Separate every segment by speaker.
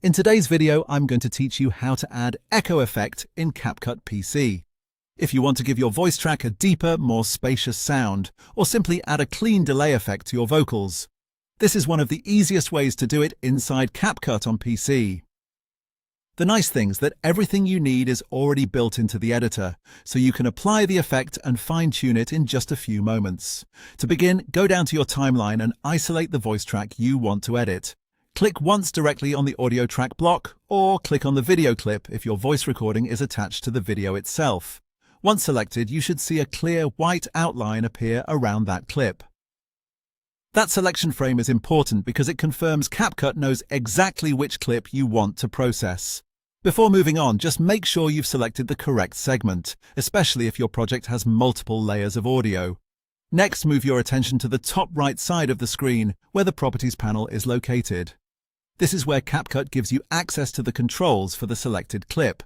Speaker 1: In today's video, I'm going to teach you how to add echo effect in CapCut PC. If you want to give your voice track a deeper, more spacious sound, or simply add a clean delay effect to your vocals, this is one of the easiest ways to do it inside CapCut on PC. The nice thing is that everything you need is already built into the editor, so you can apply the effect and fine-tune it in just a few moments. To begin, go down to your timeline and isolate the voice track you want to edit. Click once directly on the audio track block, or click on the video clip if your voice recording is attached to the video itself. Once selected, you should see a clear white outline appear around that clip. That selection frame is important because it confirms CapCut knows exactly which clip you want to process. Before moving on, just make sure you've selected the correct segment, especially if your project has multiple layers of audio. Next, move your attention to the top right side of the screen, where the Properties panel is located. This is where CapCut gives you access to the controls for the selected clip.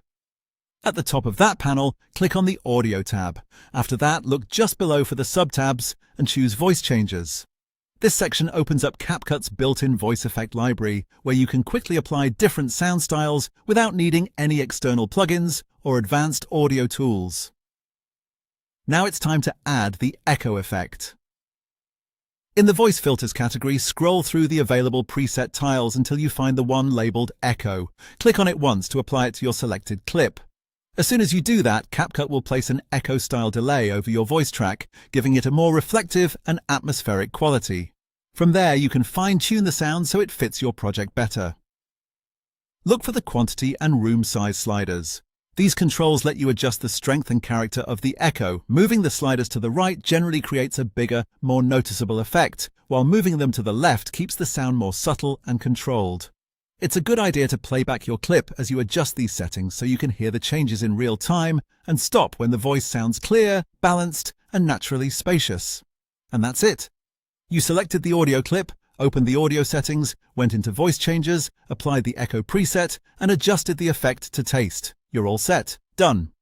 Speaker 1: At the top of that panel, click on the Audio tab. After that, look just below for the sub-tabs and choose Voice Changes. This section opens up CapCut's built-in voice effect library, where you can quickly apply different sound styles without needing any external plugins or advanced audio tools. Now it's time to add the echo effect. In the Voice Filters category, scroll through the available preset tiles until you find the one labeled Echo. Click on it once to apply it to your selected clip. As soon as you do that, CapCut will place an echo-style delay over your voice track, giving it a more reflective and atmospheric quality. From there, you can fine-tune the sound so it fits your project better. Look for the quantity and room size sliders. These controls let you adjust the strength and character of the echo. Moving the sliders to the right generally creates a bigger, more noticeable effect, while moving them to the left keeps the sound more subtle and controlled. It's a good idea to play back your clip as you adjust these settings so you can hear the changes in real time and stop when the voice sounds clear, balanced, and naturally spacious. And that's it. You selected the audio clip, opened the audio settings, went into voice changes, applied the echo preset, and adjusted the effect to taste. You're all set. Done.